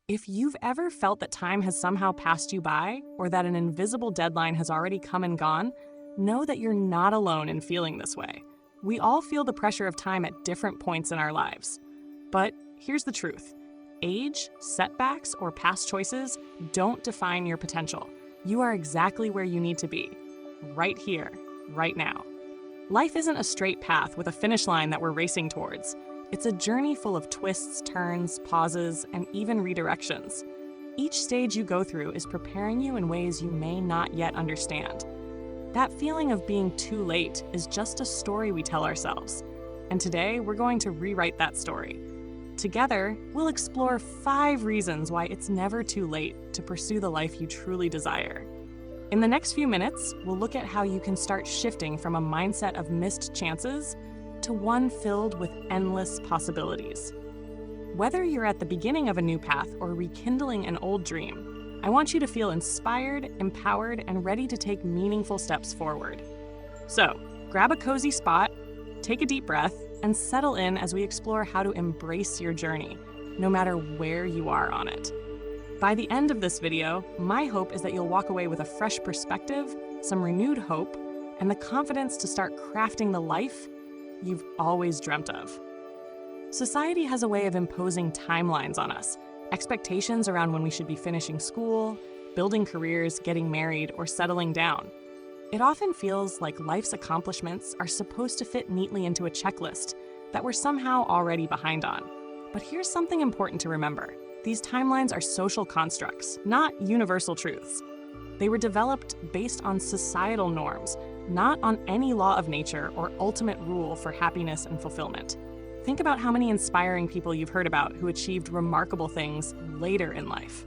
If you've ever felt that time has somehow passed you by, or that an invisible deadline has already come and gone, know that you're not alone in feeling this way. We all feel the pressure of time at different points in our lives. But here's the truth. Age, setbacks, or past choices don't define your potential. You are exactly where you need to be, right here, right now. Life isn't a straight path with a finish line that we're racing towards. It's a journey full of twists, turns, pauses, and even redirections. Each stage you go through is preparing you in ways you may not yet understand. That feeling of being too late is just a story we tell ourselves. And today, we're going to rewrite that story. Together, we'll explore 5 reasons why it's never too late to pursue the life you truly desire. In the next few minutes, we'll look at how you can start shifting from a mindset of missed chances to one filled with endless possibilities. Whether you're at the beginning of a new path or rekindling an old dream, I want you to feel inspired, empowered, and ready to take meaningful steps forward. So, grab a cozy spot, take a deep breath, and settle in as we explore how to embrace your journey, no matter where you are on it. By the end of this video, my hope is that you'll walk away with a fresh perspective, some renewed hope, and the confidence to start crafting the life you've always dreamt of. Society has a way of imposing timelines on us, expectations around when we should be finishing school, building careers, getting married, or settling down. It often feels like life's accomplishments are supposed to fit neatly into a checklist that we're somehow already behind on. But here's something important to remember. These timelines are social constructs, not universal truths. They were developed based on societal norms, not on any law of nature or ultimate rule for happiness and fulfillment. Think about how many inspiring people you've heard about who achieved remarkable things later in life.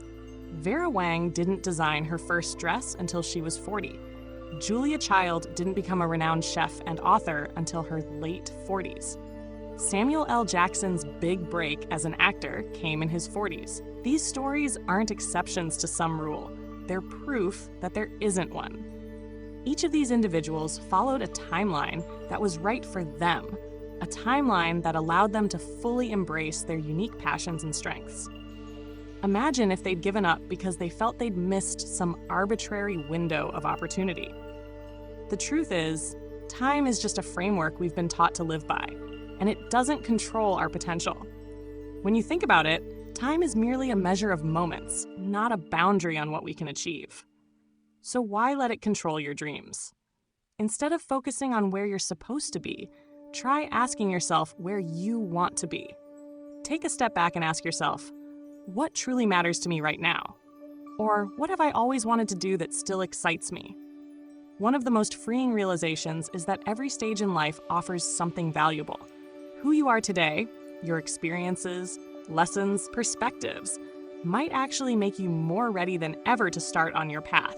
Vera Wang didn't design her first dress until she was 40. Julia Child didn't become a renowned chef and author until her late 40s. Samuel L. Jackson's big break as an actor came in his 40s. These stories aren't exceptions to some rule. They're proof that there isn't one. Each of these individuals followed a timeline that was right for them, a timeline that allowed them to fully embrace their unique passions and strengths. Imagine if they'd given up because they felt they'd missed some arbitrary window of opportunity. The truth is, time is just a framework we've been taught to live by, and it doesn't control our potential. When you think about it, time is merely a measure of moments, not a boundary on what we can achieve. So why let it control your dreams? Instead of focusing on where you're supposed to be, try asking yourself where you want to be. Take a step back and ask yourself, what truly matters to me right now? Or what have I always wanted to do that still excites me? One of the most freeing realizations is that every stage in life offers something valuable. Who you are today, your experiences, lessons, perspectives, might actually make you more ready than ever to start on your path.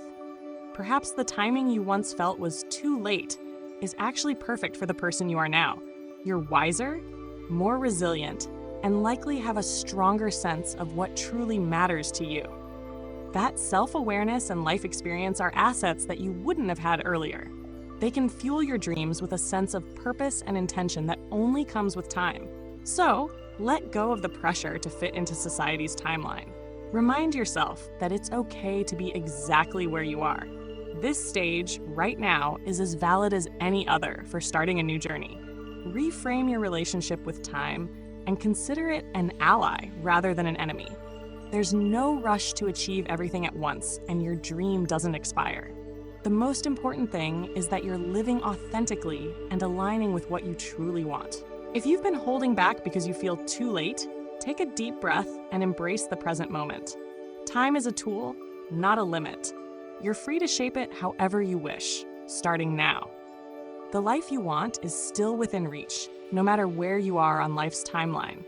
Perhaps the timing you once felt was too late is actually perfect for the person you are now. You're wiser, more resilient, and likely have a stronger sense of what truly matters to you. That self-awareness and life experience are assets that you wouldn't have had earlier. They can fuel your dreams with a sense of purpose and intention that only comes with time. So, let go of the pressure to fit into society's timeline. Remind yourself that it's okay to be exactly where you are. This stage, right now, is as valid as any other for starting a new journey. Reframe your relationship with time and consider it an ally rather than an enemy. There's no rush to achieve everything at once, and your dream doesn't expire. The most important thing is that you're living authentically and aligning with what you truly want. If you've been holding back because you feel too late, take a deep breath and embrace the present moment. Time is a tool, not a limit. You're free to shape it however you wish, starting now. The life you want is still within reach, no matter where you are on life's timeline.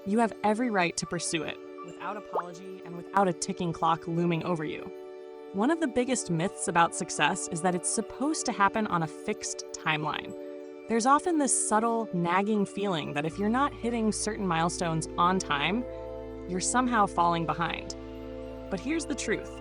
You have every right to pursue it, without apology and without a ticking clock looming over you. One of the biggest myths about success is that it's supposed to happen on a fixed timeline. There's often this subtle, nagging feeling that if you're not hitting certain milestones on time, you're somehow falling behind. But here's the truth.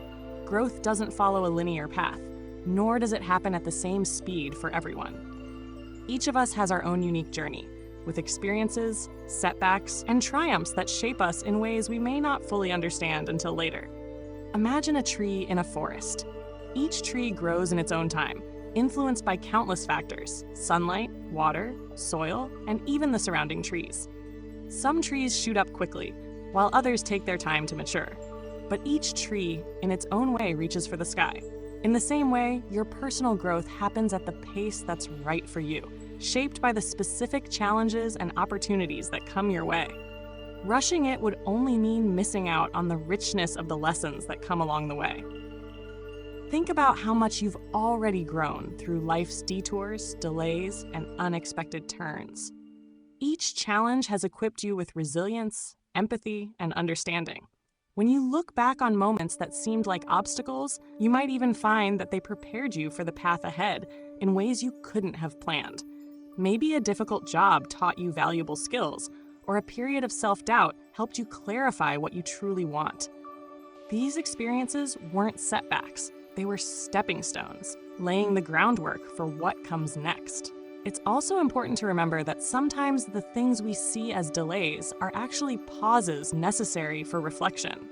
Growth doesn't follow a linear path, nor does it happen at the same speed for everyone. Each of us has our own unique journey, with experiences, setbacks, and triumphs that shape us in ways we may not fully understand until later. Imagine a tree in a forest. Each tree grows in its own time, influenced by countless factors: sunlight, water, soil, and even the surrounding trees. Some trees shoot up quickly, while others take their time to mature. But each tree, in its own way, reaches for the sky. In the same way, your personal growth happens at the pace that's right for you, shaped by the specific challenges and opportunities that come your way. Rushing it would only mean missing out on the richness of the lessons that come along the way. Think about how much you've already grown through life's detours, delays, and unexpected turns. Each challenge has equipped you with resilience, empathy, and understanding. When you look back on moments that seemed like obstacles, you might even find that they prepared you for the path ahead in ways you couldn't have planned. Maybe a difficult job taught you valuable skills, or a period of self-doubt helped you clarify what you truly want. These experiences weren't setbacks, they were stepping stones, laying the groundwork for what comes next. It's also important to remember that sometimes the things we see as delays are actually pauses necessary for reflection.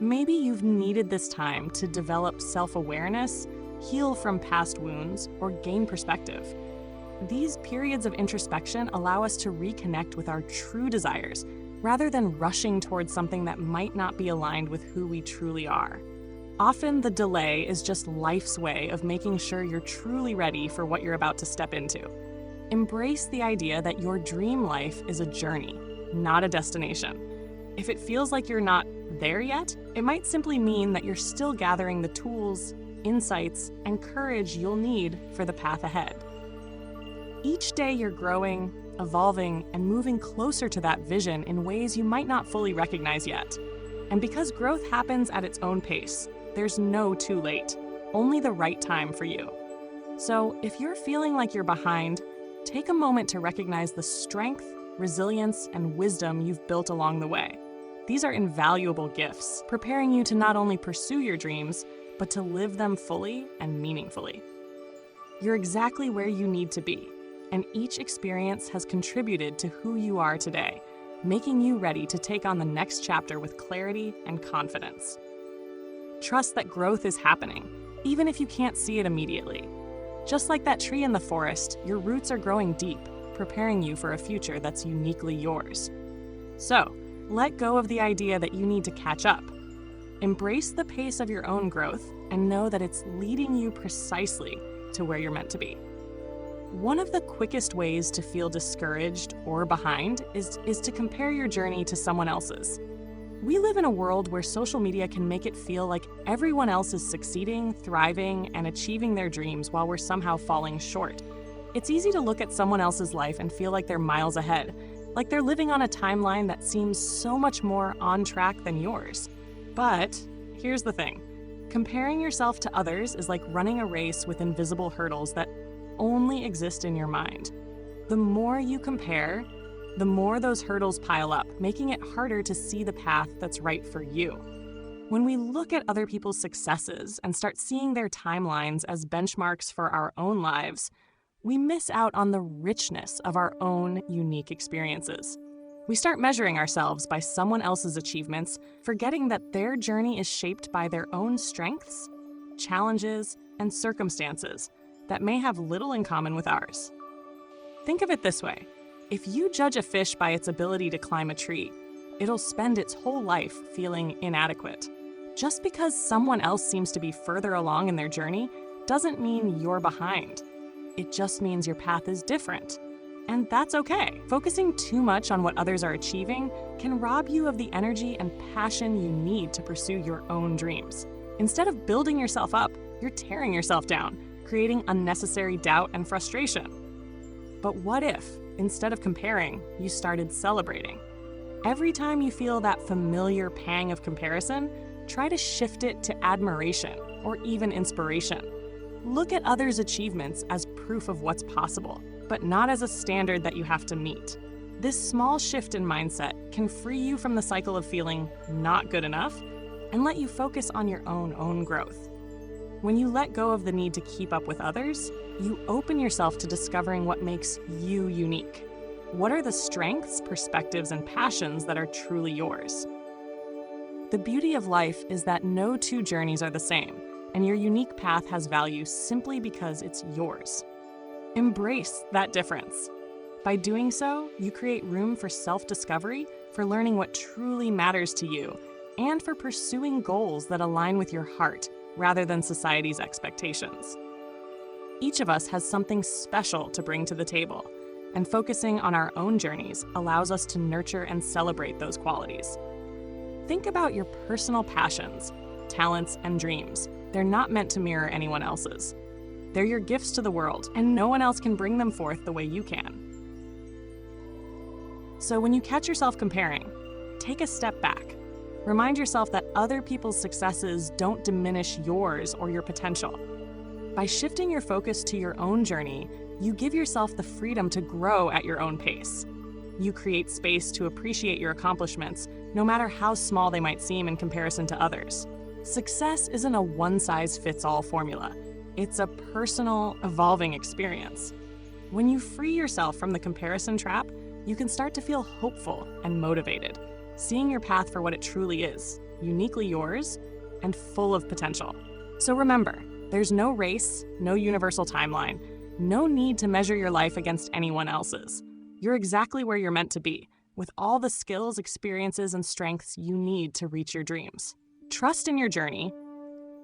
Maybe you've needed this time to develop self-awareness, heal from past wounds, or gain perspective. These periods of introspection allow us to reconnect with our true desires, rather than rushing towards something that might not be aligned with who we truly are. Often the delay is just life's way of making sure you're truly ready for what you're about to step into. Embrace the idea that your dream life is a journey, not a destination. If it feels like you're not there yet, it might simply mean that you're still gathering the tools, insights, and courage you'll need for the path ahead. Each day you're growing, evolving, and moving closer to that vision in ways you might not fully recognize yet. And because growth happens at its own pace, there's no too late, only the right time for you. So if you're feeling like you're behind, take a moment to recognize the strength, resilience, and wisdom you've built along the way. These are invaluable gifts, preparing you to not only pursue your dreams, but to live them fully and meaningfully. You're exactly where you need to be, and each experience has contributed to who you are today, making you ready to take on the next chapter with clarity and confidence. Trust that growth is happening, even if you can't see it immediately. Just like that tree in the forest, your roots are growing deep, preparing you for a future that's uniquely yours. So, let go of the idea that you need to catch up. Embrace the pace of your own growth and know that it's leading you precisely to where you're meant to be. One of the quickest ways to feel discouraged or behind is to compare your journey to someone else's. We live in a world where social media can make it feel like everyone else is succeeding, thriving, and achieving their dreams while we're somehow falling short. It's easy to look at someone else's life and feel like they're miles ahead, like they're living on a timeline that seems so much more on track than yours. But here's the thing. Comparing yourself to others is like running a race with invisible hurdles that only exist in your mind. The more you compare, the more those hurdles pile up, making it harder to see the path that's right for you. When we look at other people's successes and start seeing their timelines as benchmarks for our own lives, we miss out on the richness of our own unique experiences. We start measuring ourselves by someone else's achievements, forgetting that their journey is shaped by their own strengths, challenges, and circumstances that may have little in common with ours. Think of it this way. If you judge a fish by its ability to climb a tree, it'll spend its whole life feeling inadequate. Just because someone else seems to be further along in their journey doesn't mean you're behind. It just means your path is different. And that's okay. Focusing too much on what others are achieving can rob you of the energy and passion you need to pursue your own dreams. Instead of building yourself up, you're tearing yourself down, creating unnecessary doubt and frustration. But what if, instead of comparing, you started celebrating? Every time you feel that familiar pang of comparison, try to shift it to admiration or even inspiration. Look at others' achievements as proof of what's possible, but not as a standard that you have to meet. This small shift in mindset can free you from the cycle of feeling not good enough and let you focus on your own growth. When you let go of the need to keep up with others, you open yourself to discovering what makes you unique. What are the strengths, perspectives, and passions that are truly yours? The beauty of life is that no two journeys are the same, and your unique path has value simply because it's yours. Embrace that difference. By doing so, you create room for self-discovery, for learning what truly matters to you, and for pursuing goals that align with your heart rather than society's expectations. Each of us has something special to bring to the table, and focusing on our own journeys allows us to nurture and celebrate those qualities. Think about your personal passions, talents, and dreams. They're not meant to mirror anyone else's. They're your gifts to the world, and no one else can bring them forth the way you can. So when you catch yourself comparing, take a step back. Remind yourself that other people's successes don't diminish yours or your potential. By shifting your focus to your own journey, you give yourself the freedom to grow at your own pace. You create space to appreciate your accomplishments, no matter how small they might seem in comparison to others. Success isn't a one-size-fits-all formula. It's a personal, evolving experience. When you free yourself from the comparison trap, you can start to feel hopeful and motivated, seeing your path for what it truly is, uniquely yours and full of potential. So remember, there's no race, no universal timeline, no need to measure your life against anyone else's. You're exactly where you're meant to be, with all the skills, experiences, and strengths you need to reach your dreams. Trust in your journey,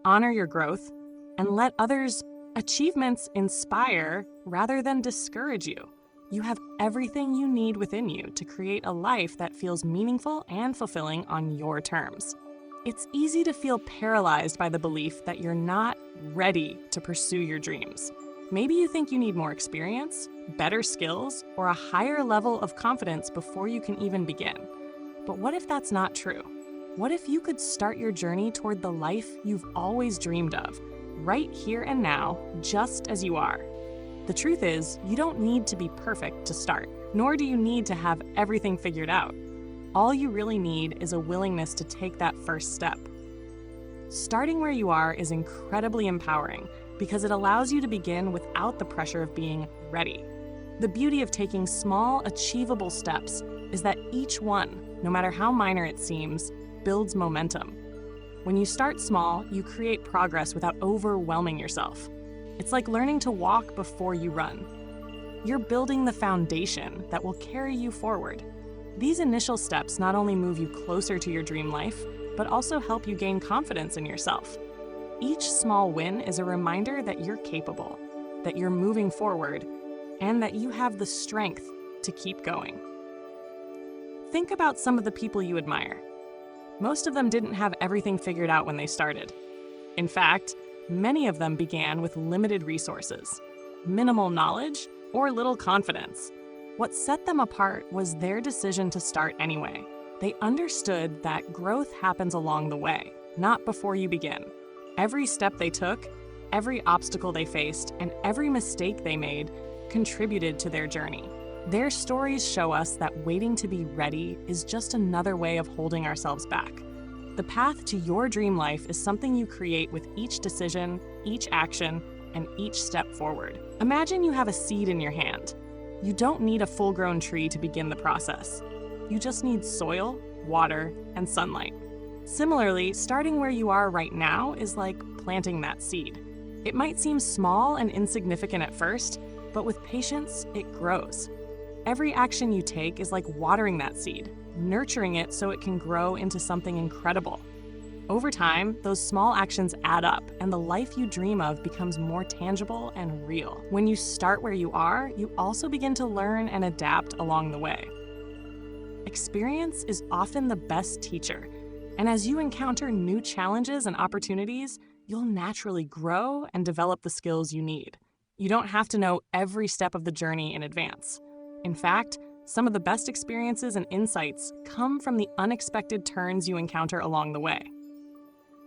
honor your growth, and let others' achievements inspire rather than discourage you. You have everything you need within you to create a life that feels meaningful and fulfilling on your terms. It's easy to feel paralyzed by the belief that you're not ready to pursue your dreams. Maybe you think you need more experience, better skills, or a higher level of confidence before you can even begin. But what if that's not true? What if you could start your journey toward the life you've always dreamed of, right here and now, just as you are? The truth is, you don't need to be perfect to start, nor do you need to have everything figured out. All you really need is a willingness to take that first step. Starting where you are is incredibly empowering because it allows you to begin without the pressure of being ready. The beauty of taking small, achievable steps is that each one, no matter how minor it seems, builds momentum. When you start small, you create progress without overwhelming yourself. It's like learning to walk before you run. You're building the foundation that will carry you forward. These initial steps not only move you closer to your dream life, but also help you gain confidence in yourself. Each small win is a reminder that you're capable, that you're moving forward, and that you have the strength to keep going. Think about some of the people you admire. Most of them didn't have everything figured out when they started. In fact, many of them began with limited resources, minimal knowledge, or little confidence. What set them apart was their decision to start anyway. They understood that growth happens along the way, not before you begin. Every step they took, every obstacle they faced, and every mistake they made contributed to their journey. Their stories show us that waiting to be ready is just another way of holding ourselves back. The path to your dream life is something you create with each decision, each action, and each step forward. Imagine you have a seed in your hand. You don't need a full-grown tree to begin the process. You just need soil, water, and sunlight. Similarly, starting where you are right now is like planting that seed. It might seem small and insignificant at first, but with patience, it grows. Every action you take is like watering that seed, nurturing it so it can grow into something incredible. Over time, those small actions add up, and the life you dream of becomes more tangible and real. When you start where you are, you also begin to learn and adapt along the way. Experience is often the best teacher, and as you encounter new challenges and opportunities, you'll naturally grow and develop the skills you need. You don't have to know every step of the journey in advance. In fact, some of the best experiences and insights come from the unexpected turns you encounter along the way.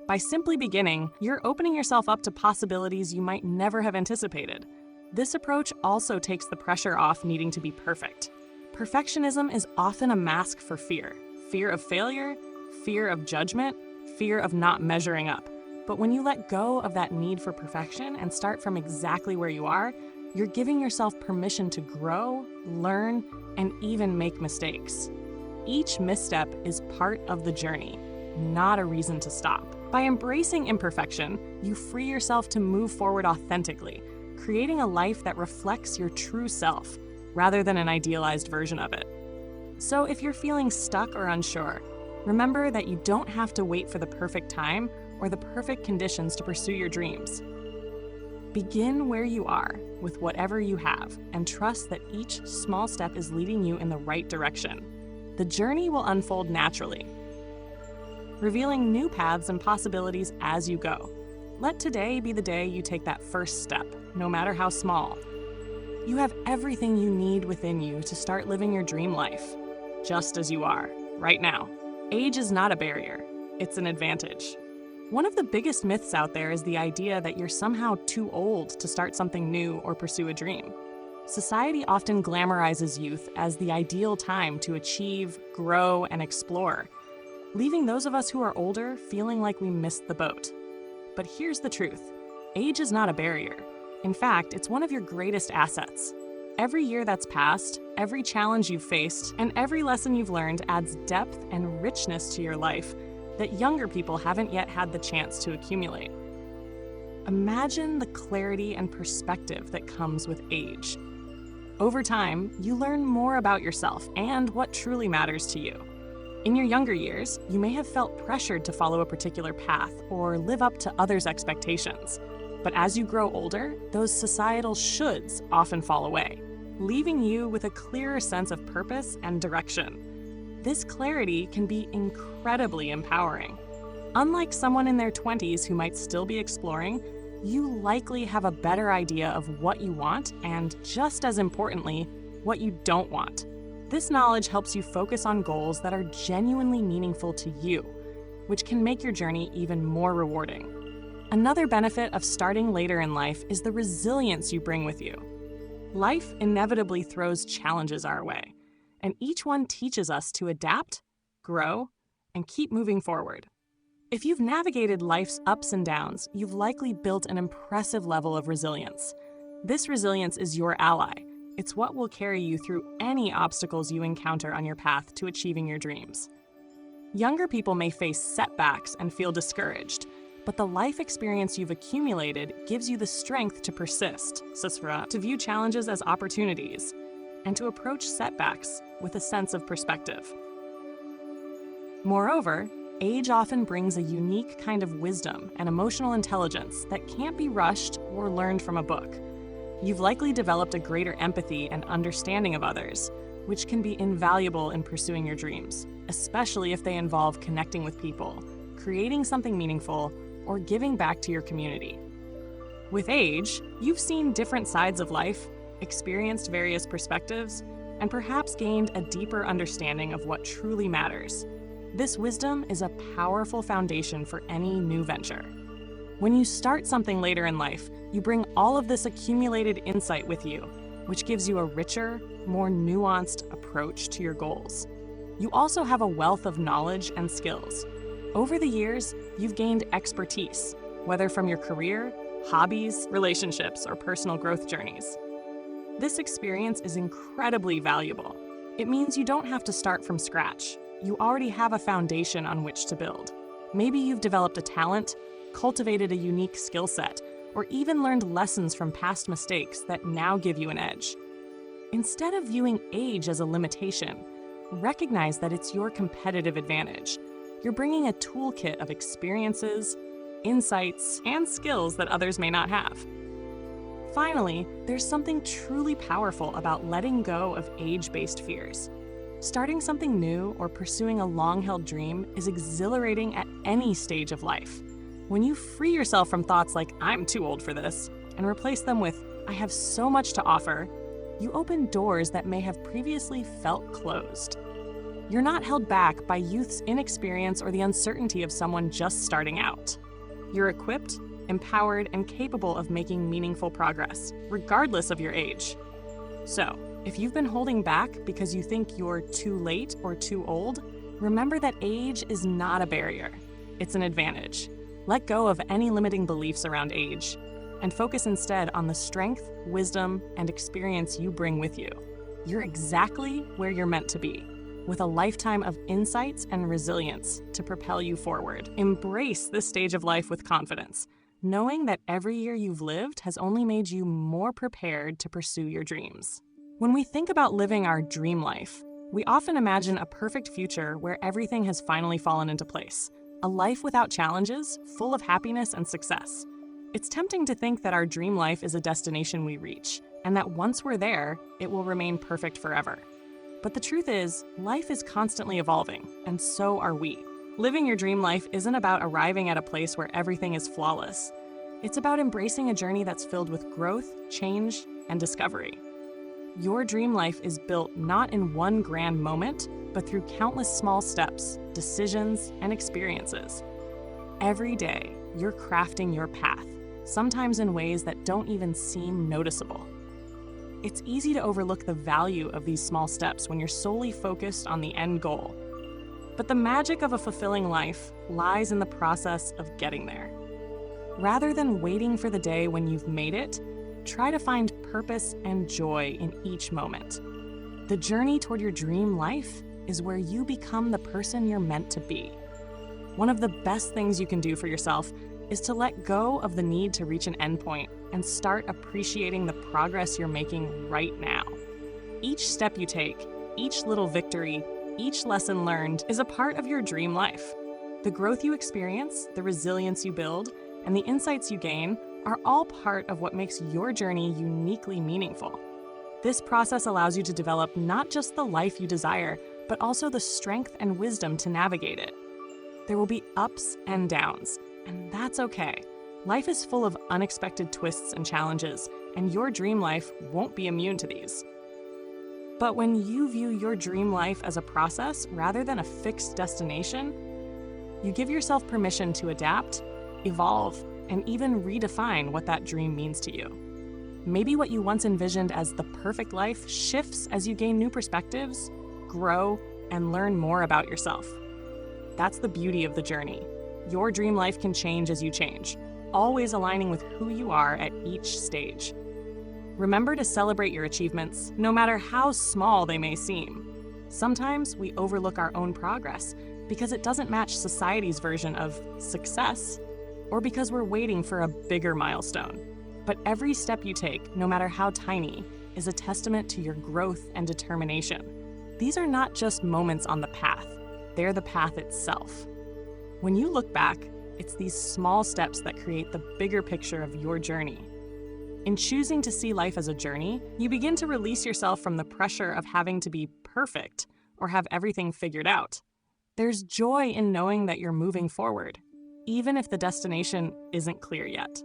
By simply beginning, you're opening yourself up to possibilities you might never have anticipated. This approach also takes the pressure off needing to be perfect. Perfectionism is often a mask for fear. Fear of failure, fear of judgment, fear of not measuring up. But when you let go of that need for perfection and start from exactly where you are, You're giving yourself permission to grow, learn, and even make mistakes. Each misstep is part of the journey, not a reason to stop. By embracing imperfection, you free yourself to move forward authentically, creating a life that reflects your true self, rather than an idealized version of it. So if you're feeling stuck or unsure, remember that you don't have to wait for the perfect time or the perfect conditions to pursue your dreams. Begin where you are, with whatever you have, and trust that each small step is leading you in the right direction. The journey will unfold naturally, revealing new paths and possibilities as you go. Let today be the day you take that first step, no matter how small. You have everything you need within you to start living your dream life, just as you are, right now. Age is not a barrier, it's an advantage. One of the biggest myths out there is the idea that you're somehow too old to start something new or pursue a dream. Society often glamorizes youth as the ideal time to achieve, grow, and explore, leaving those of us who are older feeling like we missed the boat. But here's the truth. Age is not a barrier. In fact, it's one of your greatest assets. Every year that's passed, every challenge you've faced, and every lesson you've learned adds depth and richness to your life that younger people haven't yet had the chance to accumulate. Imagine the clarity and perspective that comes with age. Over time, you learn more about yourself and what truly matters to you. In your younger years, you may have felt pressured to follow a particular path or live up to others' expectations. But as you grow older, those societal shoulds often fall away, leaving you with a clearer sense of purpose and direction. This clarity can be incredibly empowering. Unlike someone in their 20s who might still be exploring, you likely have a better idea of what you want and, just as importantly, what you don't want. This knowledge helps you focus on goals that are genuinely meaningful to you, which can make your journey even more rewarding. Another benefit of starting later in life is the resilience you bring with you. Life inevitably throws challenges our way, and each one teaches us to adapt, grow, and keep moving forward. If you've navigated life's ups and downs, you've likely built an impressive level of resilience. This resilience is your ally. It's what will carry you through any obstacles you encounter on your path to achieving your dreams. Younger people may face setbacks and feel discouraged, but the life experience you've accumulated gives you the strength to persist, to view challenges as opportunities, and to approach setbacks with a sense of perspective. Moreover, age often brings a unique kind of wisdom and emotional intelligence that can't be rushed or learned from a book. You've likely developed a greater empathy and understanding of others, which can be invaluable in pursuing your dreams, especially if they involve connecting with people, creating something meaningful, or giving back to your community. With age, you've seen different sides of life, experienced various perspectives, and perhaps gained a deeper understanding of what truly matters. This wisdom is a powerful foundation for any new venture. When you start something later in life, you bring all of this accumulated insight with you, which gives you a richer, more nuanced approach to your goals. You also have a wealth of knowledge and skills. Over the years, you've gained expertise, whether from your career, hobbies, relationships, or personal growth journeys. This experience is incredibly valuable. It means you don't have to start from scratch. You already have a foundation on which to build. Maybe you've developed a talent, cultivated a unique skill set, or even learned lessons from past mistakes that now give you an edge. Instead of viewing age as a limitation, recognize that it's your competitive advantage. You're bringing a toolkit of experiences, insights, and skills that others may not have. Finally, there's something truly powerful about letting go of age-based fears. Starting something new or pursuing a long-held dream is exhilarating at any stage of life. When you free yourself from thoughts like, "I'm too old for this," and replace them with, "I have so much to offer," you open doors that may have previously felt closed. You're not held back by youth's inexperience or the uncertainty of someone just starting out. You're equipped, empowered, and capable of making meaningful progress, regardless of your age. So, if you've been holding back because you think you're too late or too old, remember that age is not a barrier. It's an advantage. Let go of any limiting beliefs around age. and focus instead on the strength, wisdom, and experience you bring with you. You're exactly where you're meant to be, with a lifetime of insights and resilience to propel you forward. Embrace this stage of life with confidence, knowing that every year you've lived has only made you more prepared to pursue your dreams. When we think about living our dream life, we often imagine a perfect future where everything has finally fallen into place, a life without challenges, full of happiness and success. It's tempting to think that our dream life is a destination we reach, and that once we're there, it will remain perfect forever. But the truth is, life is constantly evolving, and so are we. Living your dream life isn't about arriving at a place where everything is flawless. It's about embracing a journey that's filled with growth, change, and discovery. Your dream life is built not in one grand moment, but through countless small steps, decisions, and experiences. Every day, you're crafting your path, sometimes in ways that don't even seem noticeable. It's easy to overlook the value of these small steps when you're solely focused on the end goal. But the magic of a fulfilling life lies in the process of getting there. Rather than waiting for the day when you've made it, try to find purpose and joy in each moment. The journey toward your dream life is where you become the person you're meant to be. One of the best things you can do for yourself is to let go of the need to reach an endpoint and start appreciating the progress you're making right now. Each step you take, each little victory, each lesson learned is a part of your dream life. The growth you experience, the resilience you build, and the insights you gain are all part of what makes your journey uniquely meaningful. This process allows you to develop not just the life you desire, but also the strength and wisdom to navigate it. There will be ups and downs, and that's okay. Life is full of unexpected twists and challenges, and your dream life won't be immune to these. But when you view your dream life as a process rather than a fixed destination, you give yourself permission to adapt, evolve, and even redefine what that dream means to you. Maybe what you once envisioned as the perfect life shifts as you gain new perspectives, grow, and learn more about yourself. That's the beauty of the journey. Your dream life can change as you change, always aligning with who you are at each stage. Remember to celebrate your achievements, no matter how small they may seem. Sometimes we overlook our own progress because it doesn't match society's version of success, or because we're waiting for a bigger milestone. But every step you take, no matter how tiny, is a testament to your growth and determination. These are not just moments on the path, they're the path itself. When you look back, it's these small steps that create the bigger picture of your journey. In choosing to see life as a journey, you begin to release yourself from the pressure of having to be perfect or have everything figured out. There's joy in knowing that you're moving forward, even if the destination isn't clear yet.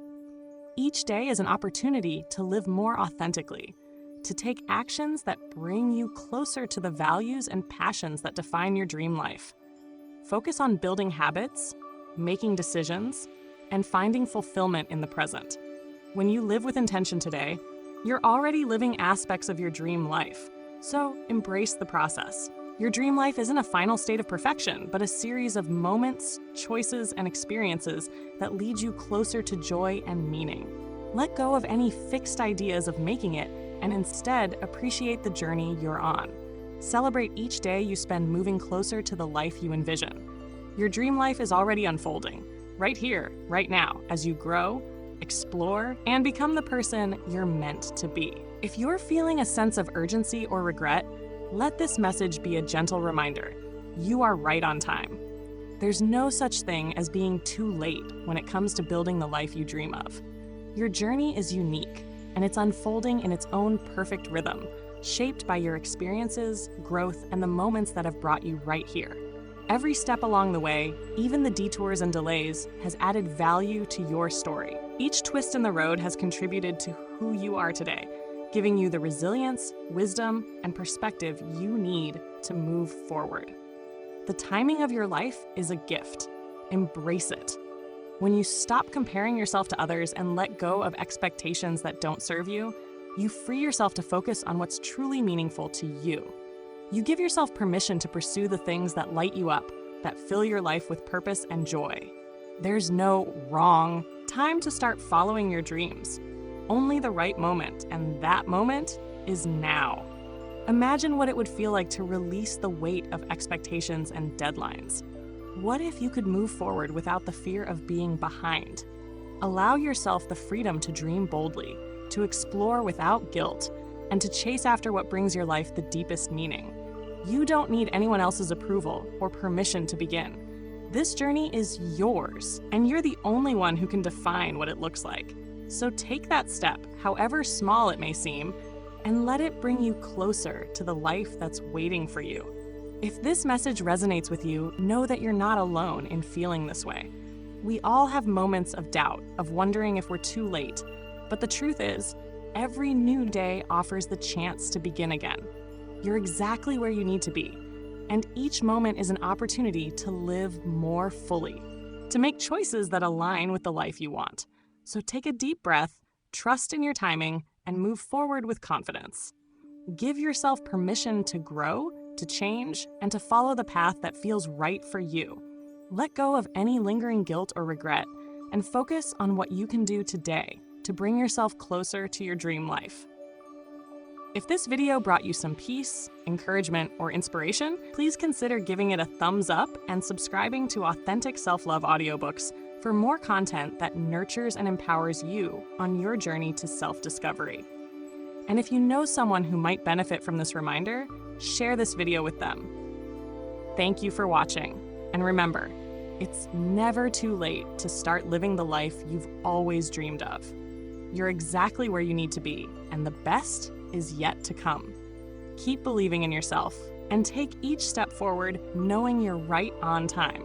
Each day is an opportunity to live more authentically, to take actions that bring you closer to the values and passions that define your dream life. Focus on building habits, making decisions, and finding fulfillment in the present. When you live with intention today, you're already living aspects of your dream life, so embrace the process. Your dream life isn't a final state of perfection, but a series of moments, choices, and experiences that lead you closer to joy and meaning. Let go of any fixed ideas of making it, and instead appreciate the journey you're on. Celebrate each day you spend moving closer to the life you envision. Your dream life is already unfolding, right here, right now, as you grow, explore, and become the person you're meant to be. If you're feeling a sense of urgency or regret, let this message be a gentle reminder. You are right on time. There's no such thing as being too late when it comes to building the life you dream of. Your journey is unique, and it's unfolding in its own perfect rhythm, shaped by your experiences, growth, and the moments that have brought you right here. Every step along the way, even the detours and delays, has added value to your story. Each twist in the road has contributed to who you are today, giving you the resilience, wisdom, and perspective you need to move forward. The timing of your life is a gift. Embrace it. When you stop comparing yourself to others and let go of expectations that don't serve you, you free yourself to focus on what's truly meaningful to you. You give yourself permission to pursue the things that light you up, that fill your life with purpose and joy. There's no wrong Time to start following your dreams. Only the right moment, and that moment is now. Imagine what it would feel like to release the weight of expectations and deadlines. What if you could move forward without the fear of being behind? Allow yourself the freedom to dream boldly, to explore without guilt, and to chase after what brings your life the deepest meaning. You don't need anyone else's approval or permission to begin. This journey is yours, and you're the only one who can define what it looks like. So take that step, however small it may seem, and let it bring you closer to the life that's waiting for you. If this message resonates with you, know that you're not alone in feeling this way. We all have moments of doubt, of wondering if we're too late. But the truth is, every new day offers the chance to begin again. You're exactly where you need to be, and each moment is an opportunity to live more fully, to make choices that align with the life you want. So take a deep breath, trust in your timing, and move forward with confidence. Give yourself permission to grow, to change, and to follow the path that feels right for you. Let go of any lingering guilt or regret, and focus on what you can do today to bring yourself closer to your dream life. If this video brought you some peace, encouragement, or inspiration, please consider giving it a thumbs up and subscribing to Authentic Self-Love Audiobooks for more content that nurtures and empowers you on your journey to self-discovery. And if you know someone who might benefit from this reminder, share this video with them. Thank you for watching, and remember, it's never too late to start living the life you've always dreamed of. You're exactly where you need to be, and the best is yet to come. Keep believing in yourself, and take each step forward knowing you're right on time.